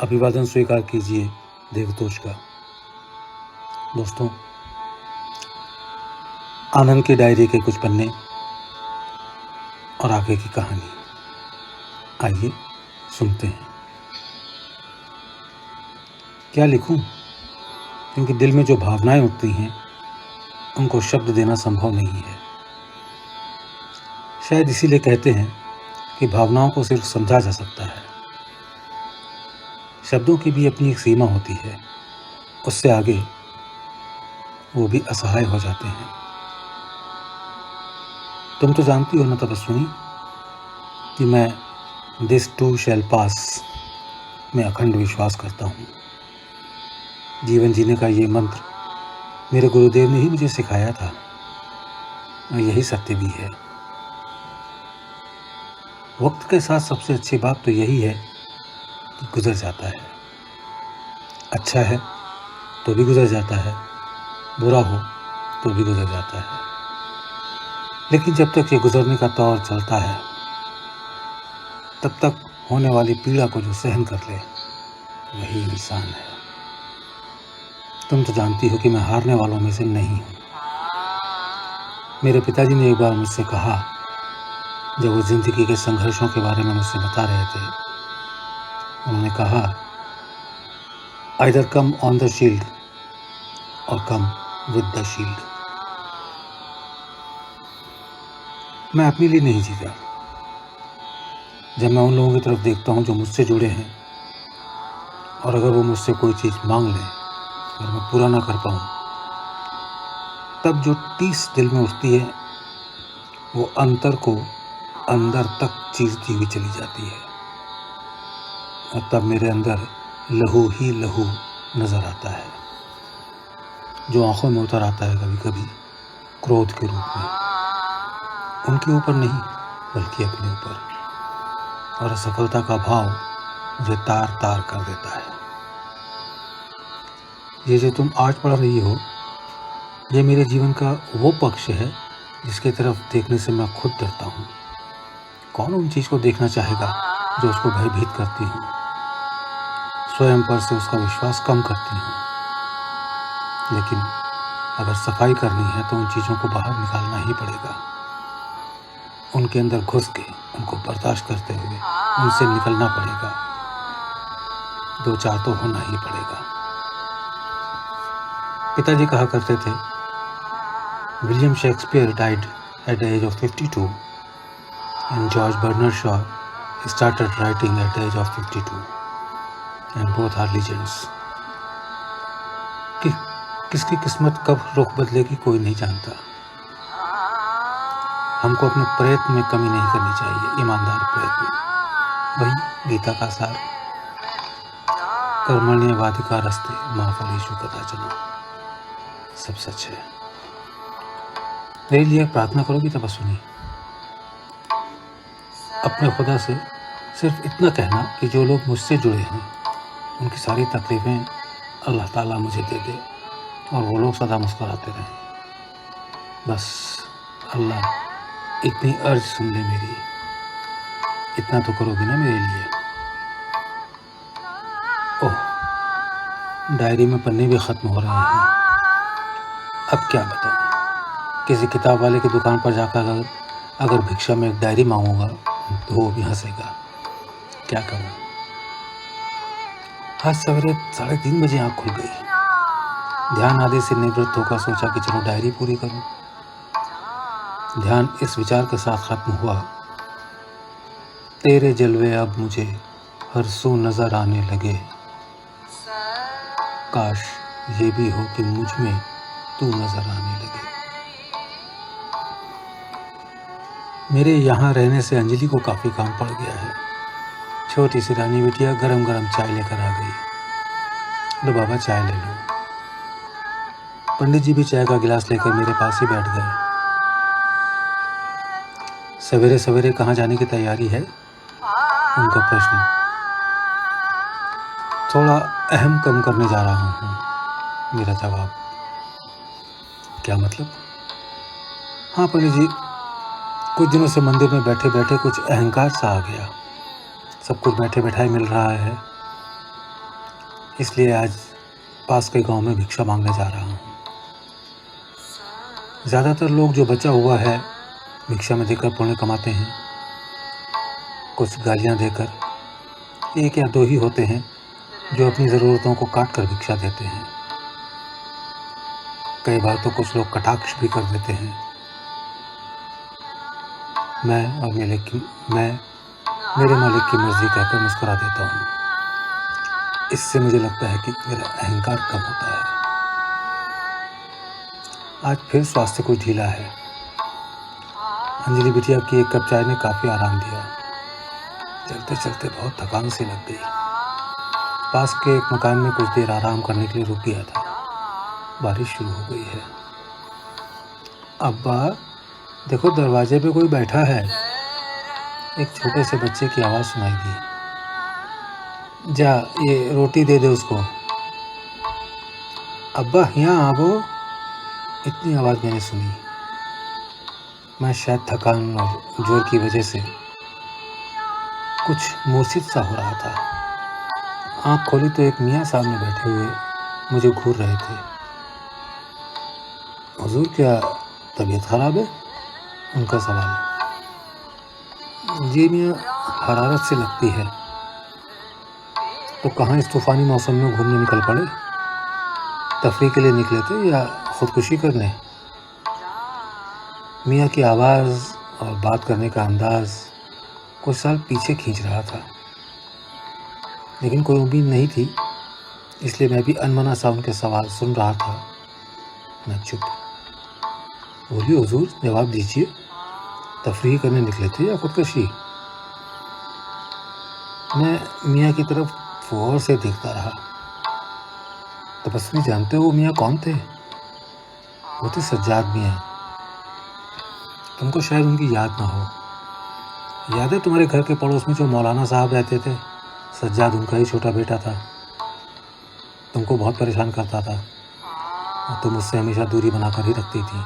अभिवादन स्वीकार कीजिए देवतोष का। दोस्तों, आनंद की डायरी के कुछ पन्ने और आगे की कहानी, आइए सुनते हैं। क्या लिखूं, क्योंकि दिल में जो भावनाएं उठती हैं उनको शब्द देना संभव नहीं है। शायद इसीलिए कहते हैं कि भावनाओं को सिर्फ समझा जा सकता है। शब्दों की भी अपनी एक सीमा होती है, उससे आगे वो भी असहाय हो जाते हैं। तुम तो जानती हो ना तपस्विनी कि मैं दिस टू शैल पास में अखंड विश्वास करता हूँ। जीवन जीने का ये मंत्र मेरे गुरुदेव ने ही मुझे सिखाया था और यही सत्य भी है। वक्त के साथ सबसे अच्छी बात तो यही है कि गुजर जाता है। अच्छा है तो भी गुजर जाता है, बुरा हो तो भी गुजर जाता है। लेकिन जब तक ये गुजरने का दौर चलता है, तब तक होने वाली पीड़ा को जो सहन कर ले वही इंसान है। तुम तो जानती हो कि मैं हारने वालों में से नहीं हूँ। मेरे पिताजी ने एक बार मुझसे कहा, जब वो जिंदगी के संघर्षों के बारे में मुझसे बता रहे थे, उन्होंने कहा, either come on the shield और कम विद द शील्ड। मैं अपने लिए नहीं जीता। जब मैं उन लोगों की तरफ देखता हूँ जो मुझसे जुड़े हैं, और अगर वो मुझसे कोई चीज़ मांग लें और मैं पूरा ना कर पाऊँ, तब जो टीस दिल में उठती है वो अंतर को अंदर तक चीरती हुई चली जाती है, और तब मेरे अंदर लहू ही लहू नजर आता है, जो आंखों में उतर आता है कभी कभी क्रोध के रूप में, उनके ऊपर नहीं बल्कि अपने ऊपर, और असफलता का भाव मुझे तार तार कर देता है। ये जो तुम आज पढ़ रही हो, ये मेरे जीवन का वो पक्ष है जिसकी तरफ देखने से मैं खुद डरता हूँ। कौन उन चीज़ को देखना चाहेगा जो उसको भयभीत करती हूँ, स्वयं पर से उसका विश्वास कम करती हूँ। लेकिन अगर सफाई करनी है तो उन चीज़ों को बाहर निकालना ही पड़ेगा। उनके अंदर घुस के उनको बर्दाश्त करते हुए उनसे निकलना पड़ेगा। दो चार तो होना ही पड़ेगा। पिताजी कहा करते थे, William Shakespeare died at the age of 52 and George Bernard Shaw started writing at the age of 52 and both are legends. किसकी किस्मत कब रुख बदलेगी कोई नहीं जानता। हमको अपने प्रयत्न में कमी नहीं करनी चाहिए, ईमानदार प्रयत्न। वही गीता का सार, कर्मण्येवाधिकारस्ते मा फलेषु कदाचन, सब सच है। मेरे लिए प्रार्थना करोगी तपस्विनी? अपने खुदा से सिर्फ इतना कहना कि जो लोग मुझसे जुड़े हैं उनकी सारी तकलीफें अल्लाह ताला मुझे दे दे और वो लोग सदा मुस्कुराते रहें। बस अल्लाह इतनी अर्ज सुन ले मेरी। इतना तो करोगे ना मेरे लिए? ओह, डायरी में पन्ने भी ख़त्म हो रहे हैं। अब क्या बताऊँ? किसी किताब वाले की दुकान पर जाकर अगर भिक्षा में एक डायरी मांगूंगा तो वो भी हंसेगा। क्या करूँ? आज सवेरे 3:30 बजे आँख खुल गई। ध्यान आदि से निवृत्त होकर सोचा कि चलो डायरी पूरी करूं। ध्यान इस विचार के साथ खत्म हुआ, तेरे जलवे अब मुझे हर सू नजर आने लगे, काश ये भी हो कि मुझ में तू नजर आने लगे। मेरे यहाँ रहने से अंजलि को काफ़ी काम पड़ गया है। छोटी सी रानी बिटिया गरम गरम चाय लेकर आ गई। लो बाबा चाय ले लो। पंडित जी भी चाय का गिलास लेकर मेरे पास ही बैठ गए। सवेरे सवेरे कहाँ जाने की तैयारी है? उनका प्रश्न। थोड़ा अहम कम करने जा रहा हूँ, मेरा जवाब। क्या मतलब? हाँ पंडित जी, कुछ दिनों से मंदिर में बैठे बैठे कुछ अहंकार सा आ गया। सब कुछ बैठे बैठाए मिल रहा है। इसलिए आज पास के गांव में भिक्षा मांगने जा रहा हूँ। ज़्यादातर लोग जो बचा हुआ है भिक्षा में देकर पुण्य कमाते हैं, कुछ गालियाँ देकर। 1 या 2 ही होते हैं जो अपनी ज़रूरतों को काट कर भिक्षा देते हैं। कई बार तो कुछ लोग कटाक्ष भी कर देते हैं। मैं मेरे मालिक की मर्जी कहकर मुस्कुरा देता हूँ। इससे मुझे लगता है कि मेरा अहंकार कम होता है। आज फिर स्वास्थ्य कुछ ढीला है। अंजलि बिटिया की 1 कप चाय ने काफ़ी आराम दिया। चलते चलते बहुत थकान सी लग गई। पास के एक मकान में कुछ देर आराम करने के लिए रुक गया था। बारिश शुरू हो गई है। अब्बा देखो, दरवाजे पे कोई बैठा है। एक छोटे से बच्चे की आवाज़ सुनाई दी। जा ये रोटी दे दे उसको। अब्बा यहाँ आवो। इतनी आवाज़ मैंने सुनी। मैं शायद थकान और जोर की वजह से कुछ मूर्छित सा हो रहा था। आँख खोली तो एक मियाँ सामने बैठे हुए मुझे घूर रहे थे। हुजूर क्या तबीयत खराब है? उनका सवाल। जी मियाँ, हरारत से लगती है। तो कहाँ इस तूफ़ानी मौसम में घूमने निकल पड़े? तफरीह के लिए निकले थे या ख़ुदकुशी करने? मियाँ की आवाज़ और बात करने का अंदाज़ कुछ साल पीछे खींच रहा था, लेकिन कोई उम्मीद नहीं थी, इसलिए मैं भी अनमना सा उनके सवाल सुन रहा था। मैं चुप। बोलिए हुजूर, जवाब दीजिए। तफरीह करने निकले थे या ख़ुदकुशी? मैं मियाँ की तरफ गौर से देखता रहा। तपस्वी जानते हो वो मियाँ कौन थे? वो थे सज्जाद मियाँ। तुमको शायद उनकी याद ना हो। याद है तुम्हारे घर के पड़ोस में जो मौलाना साहब रहते थे? सज्जाद उनका ही छोटा बेटा था। तुमको बहुत परेशान करता था और तुम उससे हमेशा दूरी बनाकर ही रखती थी।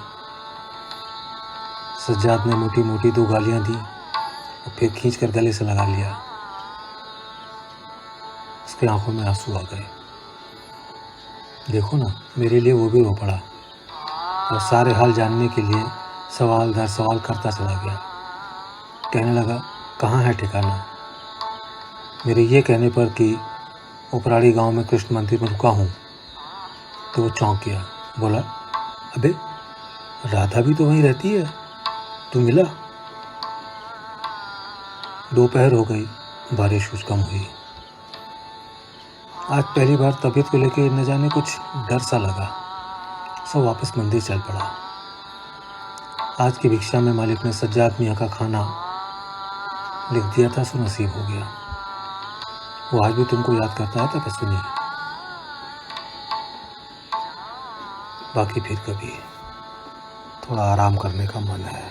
सज्जाद ने मोटी मोटी 2 गालियाँ दी और फिर खींचकर गले से लगा लिया। उसकी आंखों में आंसू आ गए। देखो ना, मेरे लिए वो भी रो पड़ा और सारे हाल जानने के लिए सवाल दर सवाल करता चला गया। कहने लगा, कहाँ है ठिकाना? मेरे ये कहने पर कि उपराड़ी गांव में कृष्ण मंदिर में रुका हूँ तो वो चौंक गया। बोला, अबे राधा भी तो वहीं रहती है, तू मिला? दोपहर हो गई, बारिश कुछ कम हुई। आज पहली बार तबीयत को लेकर न जाने कुछ डर सा लगा, सो वापस मंदिर चल पड़ा। आज की भिक्षा में मालिक ने सज्जाद मियाँ का खाना लिख दिया था, सो नसीब हो गया। वो आज भी तुमको याद करता है तपस्विनी। बाकी फिर कभी। थोड़ा आराम करने का मन है।